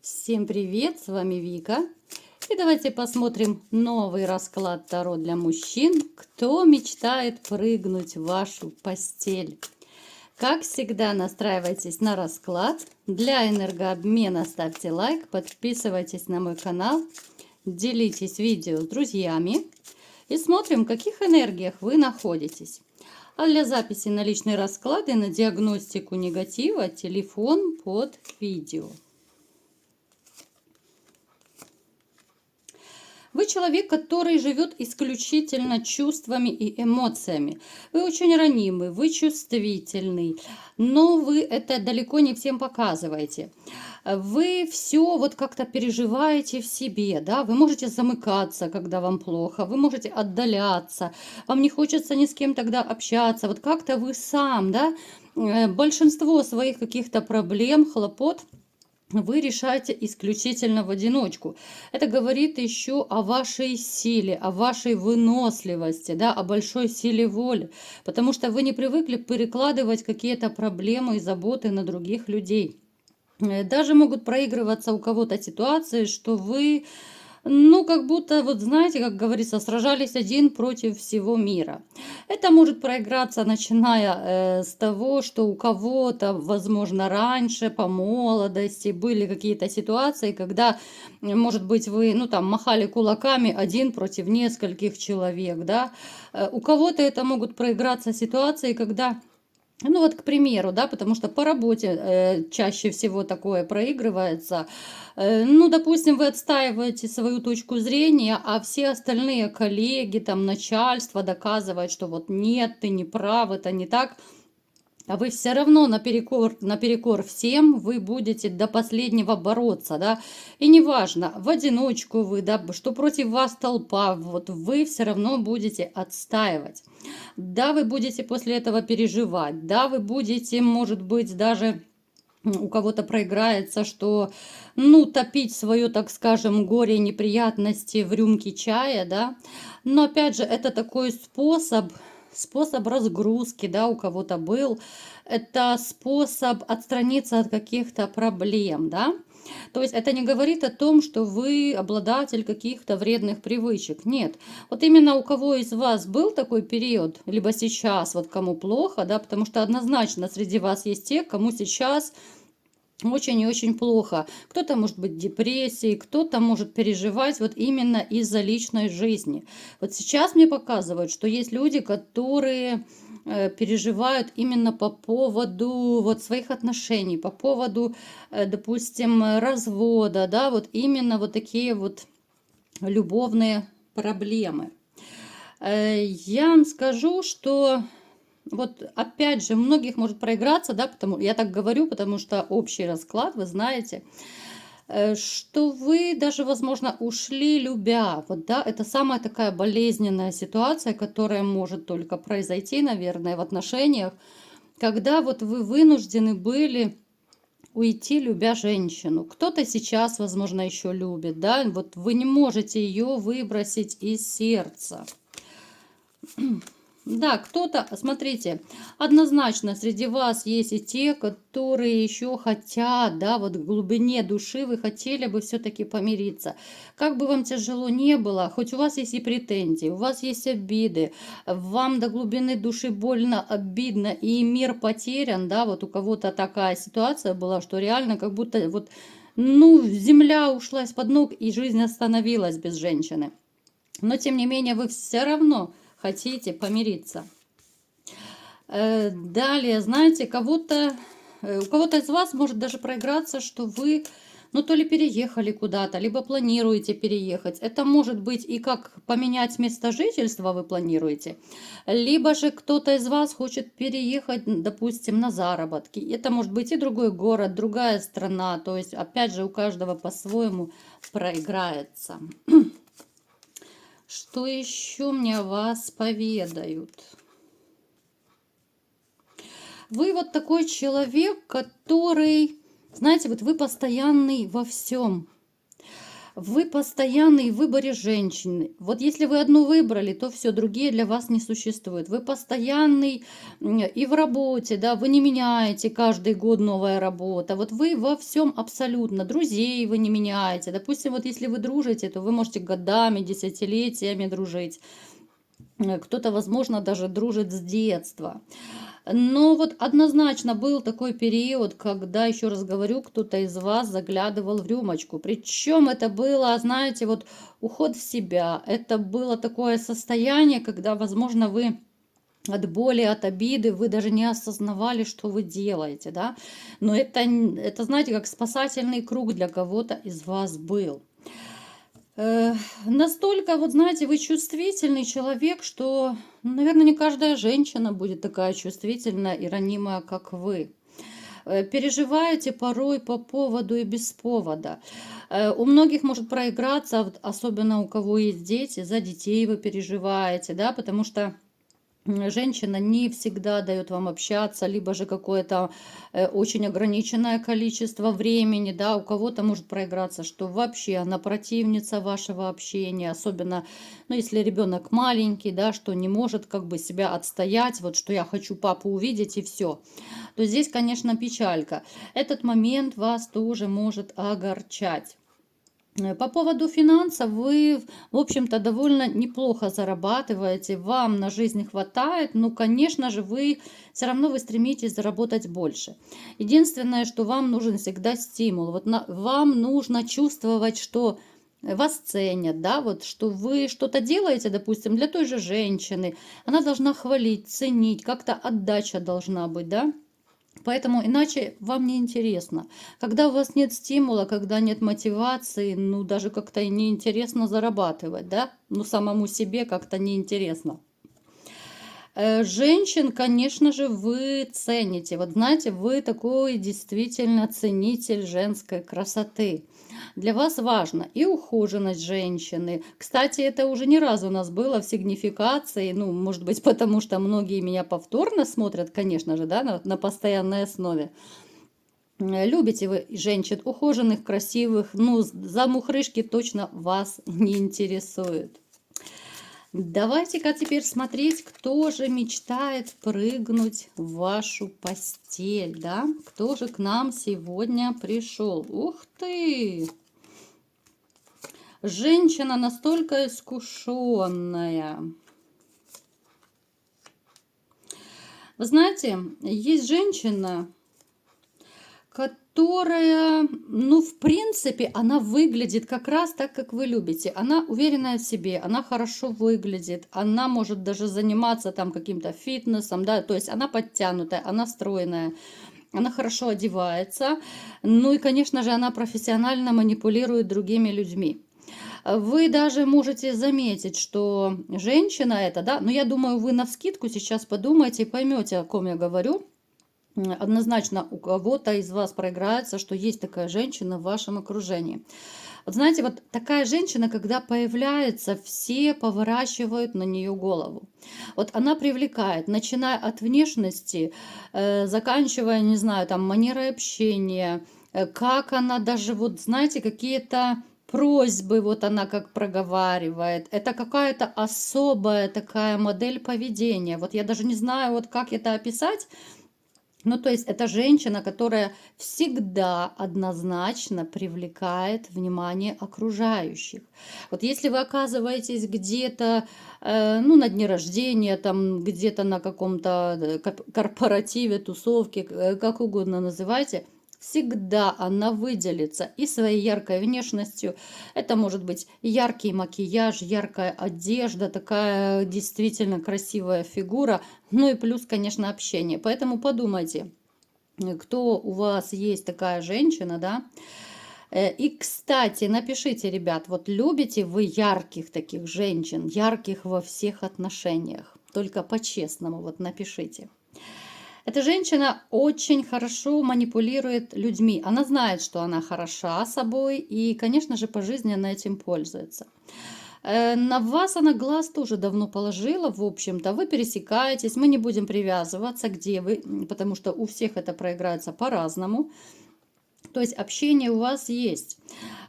Всем привет, с вами Вика. И давайте посмотрим новый расклад Таро для мужчин. Кто мечтает прыгнуть в вашу постель? Как всегда, настраивайтесь на расклад. Для энергообмена ставьте лайк, подписывайтесь на мой канал, делитесь видео с друзьями и смотрим, в каких энергиях вы находитесь. А для записи на личный расклад и на диагностику негатива телефон под видео. Вы человек, который живет исключительно чувствами и эмоциями. Вы очень ранимый, вы чувствительный, но вы это далеко не всем показываете. Вы все вот как-то переживаете в себе, да, вы можете замыкаться, когда вам плохо, вы можете отдаляться, вам не хочется ни с кем тогда общаться, вот как-то вы сам, да, большинство своих каких-то проблем, хлопот вы решаете исключительно в одиночку. Это говорит еще о вашей силе, о вашей выносливости, да, о большой силе воли, потому что вы не привыкли перекладывать какие-то проблемы и заботы на других людей. Даже могут проигрываться у кого-то ситуации, что вы, ну, как будто, вот знаете, как говорится, сражались один против всего мира. Это может проиграться, начиная с того, что у кого-то, возможно, раньше, по молодости, были какие-то ситуации, когда, может быть, вы, ну, там, махали кулаками один против нескольких человек, да. У кого-то это могут проиграться ситуации, когда... Ну вот, к примеру, да, потому что по работе чаще всего такое проигрывается. Ну, допустим, вы отстаиваете свою точку зрения, а все остальные коллеги, там, начальство доказывает, что вот нет, ты не прав, это не так. А вы все равно наперекор всем, вы будете до последнего бороться, да, и неважно, в одиночку вы, да, что против вас толпа, вот вы все равно будете отстаивать. Да, вы будете после этого переживать, да, вы будете, может быть, даже у кого-то проиграется, что, ну, топить свое, так скажем, горе и неприятности в рюмке чая, да, но опять же, это такой способ разгрузки, да, у кого-то был, это способ отстраниться от каких-то проблем, да. То есть это не говорит о том, что вы обладатель каких-то вредных привычек. Нет. Вот именно у кого из вас был такой период, либо сейчас, вот кому плохо, да, потому что однозначно среди вас есть те, кому сейчас очень и очень плохо. Кто-то может быть в депрессии, кто-то может переживать вот именно из-за личной жизни. Вот сейчас мне показывают, что есть люди, которые переживают именно по поводу вот своих отношений, по поводу, допустим, развода, да, вот именно вот такие вот любовные проблемы. Я вам скажу, что вот опять же, многих может проиграться, да, потому я так говорю, потому что общий расклад, вы знаете, что вы даже, возможно, ушли любя. Вот, да, это самая такая болезненная ситуация, которая может только произойти, наверное, в отношениях, когда вот вы вынуждены были уйти, любя женщину. Кто-то сейчас, возможно, еще любит, да, вот вы не можете ее выбросить из сердца. Да, кто-то, смотрите, однозначно среди вас есть и те, которые еще хотят, да, вот в глубине души вы хотели бы все-таки помириться. Как бы вам тяжело не было, хоть у вас есть и претензии, у вас есть обиды, вам до глубины души больно, обидно, и мир потерян, да, вот у кого-то такая ситуация была, что реально как будто вот, ну, земля ушла из-под ног, и жизнь остановилась без женщины. Но, тем не менее, вы все равно хотите помириться. Далее, знаете, у кого-то из вас может даже проиграться, что вы, ну, то ли переехали куда-то, либо планируете переехать. Это может быть и как поменять место жительства вы планируете, либо же кто-то из вас хочет переехать, допустим, на заработки. Это может быть и другой город, другая страна. То есть, опять же, у каждого по-своему проиграется. Что еще мне о вас поведают? Вы вот такой человек, который, знаете, вот вы постоянный во всем. Вы постоянный в выборе женщины. Вот если вы одну выбрали, то все, другие для вас не существуют. Вы постоянный и в работе, да, вы не меняете каждый год новая работа. Вот вы во всем абсолютно. Друзей вы не меняете. Допустим, вот если вы дружите, то вы можете годами, десятилетиями дружить. Кто-то, возможно, даже дружит с детства. Но вот однозначно был такой период, когда, еще раз говорю, кто-то из вас заглядывал в рюмочку. Причем это было, знаете, вот уход в себя. Это было такое состояние, когда, возможно, вы от боли, от обиды, вы даже не осознавали, что вы делаете, да. Но это, знаете, как спасательный круг для кого-то из вас был. Настолько, вот знаете, вы чувствительный человек, что, наверное, не каждая женщина будет такая чувствительная и ранимая, как вы. Переживаете порой по поводу и без повода. У многих может проиграться, вот особенно у кого есть дети, за детей вы переживаете, да, потому что женщина не всегда дает вам общаться, либо же какое-то очень ограниченное количество времени, да, у кого-то может проиграться, что вообще она противница вашего общения, особенно, ну, если ребенок маленький, да, что не может как бы себя отстоять, вот что я хочу папу увидеть и все, то здесь, конечно, печалька. Этот момент вас тоже может огорчать. По поводу финансов вы, в общем-то, довольно неплохо зарабатываете, вам на жизнь хватает, но, конечно же, вы все равно вы стремитесь заработать больше. Единственное, что вам нужен всегда стимул. Вот вам нужно чувствовать, что вас ценят, да, вот что вы что-то делаете, допустим, для той же женщины, она должна хвалить, ценить, как-то отдача должна быть, да. Поэтому иначе вам не интересно. Когда у вас нет стимула, когда нет мотивации, ну даже как-то и неинтересно зарабатывать, да? Ну самому себе как-то неинтересно. Женщин, конечно же, вы цените. Вот знаете, вы такой действительно ценитель женской красоты. Для вас важно и ухоженность женщины. Кстати, это уже не раз у нас было в сигнификации. Ну, может быть, потому что многие меня повторно смотрят, конечно же, да, на постоянной основе. Любите вы женщин ухоженных, красивых, ну, замухрышки точно вас не интересуют. Давайте-ка теперь смотреть, кто же мечтает прыгнуть в вашу постель, да? Кто же к нам сегодня пришел? Ух ты! Женщина настолько искушенная. Вы знаете, есть женщина, которая, ну, в принципе, она выглядит как раз так, как вы любите. Она уверенная в себе, она хорошо выглядит, она может даже заниматься там каким-то фитнесом, да, то есть она подтянутая, она стройная, она хорошо одевается, ну и, конечно же, она профессионально манипулирует другими людьми. Вы даже можете заметить, что женщина это, да, но я думаю, вы навскидку сейчас подумаете и поймете, о ком я говорю. Однозначно у кого-то из вас проиграется, что есть такая женщина в вашем окружении. Вот знаете, вот такая женщина, когда появляется, все поворачивают на нее голову. Вот она привлекает, начиная от внешности, заканчивая, не знаю, там, манерой общения, как она даже, вот знаете, какие-то просьбы, вот она как проговаривает. Это какая-то особая такая модель поведения. Вот я даже не знаю, вот как это описать. Ну, то есть это женщина, которая всегда однозначно привлекает внимание окружающих. Вот если вы оказываетесь где-то, ну, на дне рождения, там, где-то на каком-то корпоративе, тусовке, как угодно называйте, всегда она выделится и своей яркой внешностью. Это может быть яркий макияж, яркая одежда, такая действительно красивая фигура. Ну и плюс, конечно, общение. Поэтому подумайте, кто у вас есть такая женщина, да? И, кстати, напишите, ребят, вот любите вы ярких таких женщин, ярких во всех отношениях? Только по-честному вот напишите. Эта женщина очень хорошо манипулирует людьми. Она знает, что она хороша собой, и, конечно же, по жизни она этим пользуется. На вас она глаз тоже давно положила, в общем-то. Вы пересекаетесь, мы не будем привязываться, где вы, потому что у всех это проиграется по-разному. То есть общение у вас есть.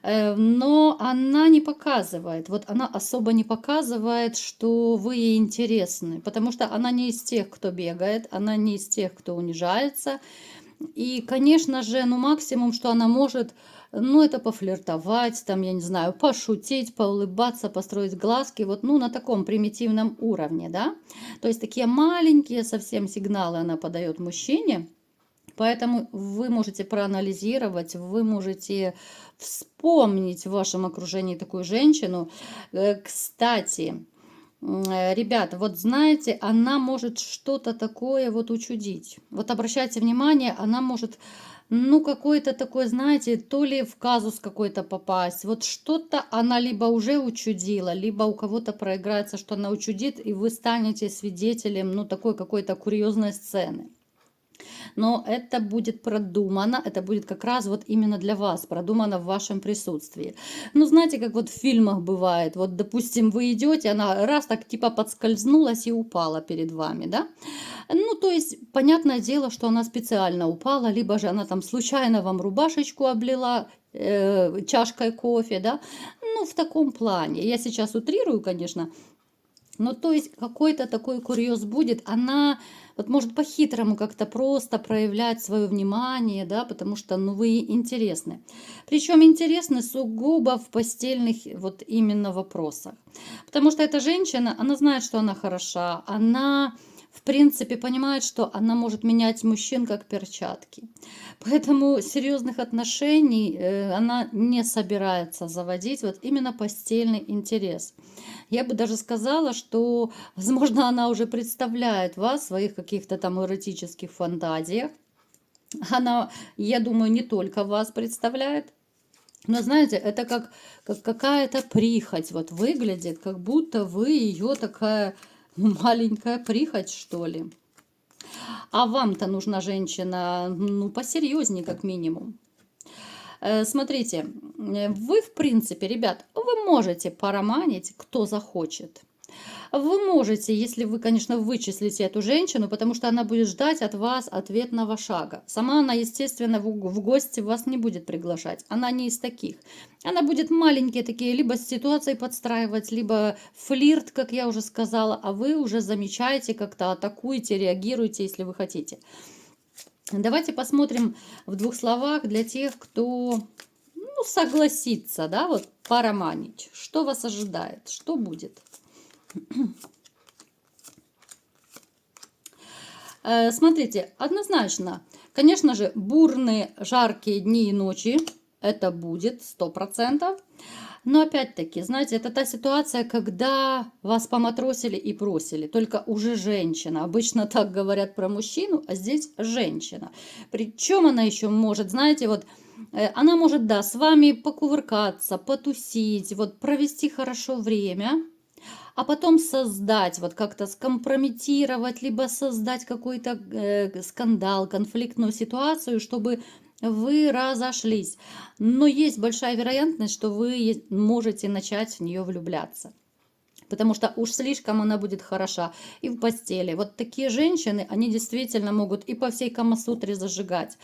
Но она не показывает, вот она особо не показывает, что вы ей интересны, потому что она не из тех, кто бегает, она не из тех, кто унижается. И, конечно же, ну, максимум, что она может, ну, это пофлиртовать, там, я не знаю, пошутить, поулыбаться, построить глазки, вот, ну, на таком примитивном уровне, да. То есть такие маленькие совсем сигналы она подает мужчине, поэтому вы можете проанализировать, вы можете вспомнить в вашем окружении такую женщину. Кстати, ребята, вот знаете, она может что-то такое вот учудить. Вот обращайте внимание, она может, ну, какой-то такой, знаете, то ли в казус какой-то попасть. Вот что-то она либо уже учудила, либо у кого-то проиграется, что она учудит, и вы станете свидетелем, ну, такой какой-то курьезной сцены. Но это будет продумано, это будет как раз вот именно для вас, продумано в вашем присутствии. Ну, знаете, как вот в фильмах бывает, вот, допустим, вы идете, она раз так типа подскользнулась и упала перед вами, да? Ну, то есть, понятное дело, что она специально упала, либо же она там случайно вам рубашечку облила, чашкой кофе, да? Ну, в таком плане. Я сейчас утрирую, конечно, ну, то есть какой-то такой курьез будет, она вот может по-хитрому как-то просто проявлять свое внимание, да, потому что, ну, вы ей интересны. Причем интересны сугубо в постельных вот именно вопросах. Потому что эта женщина, она знает, что она хороша, она в принципе понимает, что она может менять мужчин как перчатки. Поэтому серьезных отношений она не собирается заводить, вот именно постельный интерес. Я бы даже сказала, что, возможно, она уже представляет вас в своих каких-то там эротических фантазиях. Она, я думаю, не только вас представляет. Но знаете, это как какая-то прихоть вот выглядит, как будто вы ее такая маленькая прихоть, что ли. А вам-то нужна женщина, ну, посерьезнее, как минимум. Смотрите, вы, в принципе, ребят, вы можете пороманить, кто захочет. Вы можете, если вы, конечно, вычислите эту женщину, потому что она будет ждать от вас ответного шага. Сама она, естественно, в гости вас не будет приглашать. Она не из таких. Она будет маленькие такие, либо с ситуацией подстраивать, либо флирт, как я уже сказала, а вы уже замечаете, как-то атакуете, реагируете, если вы хотите. Давайте посмотрим в двух словах для тех, кто, ну, согласится, да, вот пороманить. Что вас ожидает, что будет? Смотрите, однозначно, конечно же, бурные, жаркие дни и ночи, это будет 100%. Но опять-таки, знаете, это та ситуация, когда вас поматросили и бросили, только уже женщина. Обычно так говорят про мужчину, а здесь женщина. Причем она еще может, знаете, вот она может, да, с вами покувыркаться, потусить, вот провести хорошо время, а потом создать, вот как-то скомпрометировать, либо создать какой-то скандал, конфликтную ситуацию, чтобы вы разошлись. Но есть большая вероятность, что вы можете начать в нее влюбляться. Потому что уж слишком она будет хороша и в постели. Вот такие женщины, они действительно могут и по всей Камасутре зажигать.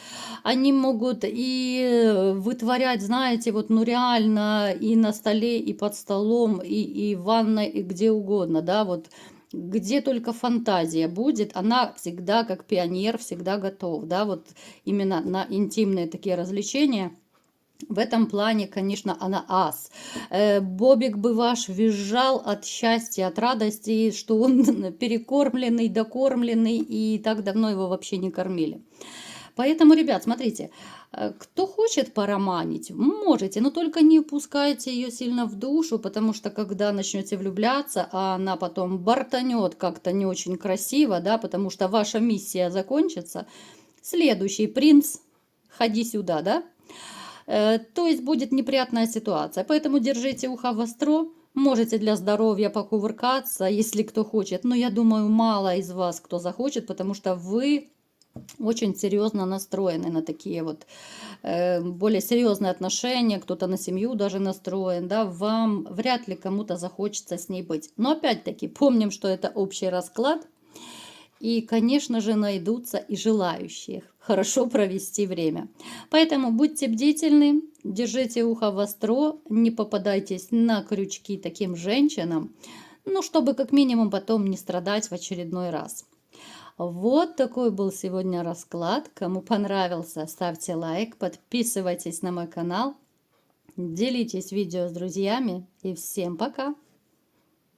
Они могут и вытворять, знаете, вот ну реально и на столе, и под столом, и в ванной, и где угодно, да, вот где только фантазия будет, она всегда как пионер, всегда готов, да, вот именно на интимные такие развлечения. В этом плане, конечно, она ас. Бобик бы ваш визжал от счастья, от радости, что он перекормленный, докормленный, и так давно его вообще не кормили. Поэтому, ребят, смотрите, кто хочет пороманить, можете, но только не пускайте ее сильно в душу, потому что когда начнете влюбляться, а она потом бортанет как-то не очень красиво, да, потому что ваша миссия закончится, следующий принц, ходи сюда, да, то есть будет неприятная ситуация. Поэтому держите ухо востро. Можете для здоровья покувыркаться, если кто хочет. Но я думаю, мало из вас кто захочет, потому что вы очень серьезно настроены на такие вот более серьезные отношения. Кто-то на семью даже настроен. Да, вам вряд ли кому-то захочется с ней быть. Но опять-таки помним, что это общий расклад. И, конечно же, найдутся и желающие хорошо провести время. Поэтому будьте бдительны, держите ухо востро, не попадайтесь на крючки таким женщинам, ну, чтобы как минимум потом не страдать в очередной раз. Вот такой был сегодня расклад. Кому понравился, ставьте лайк, подписывайтесь на мой канал, делитесь видео с друзьями и всем пока!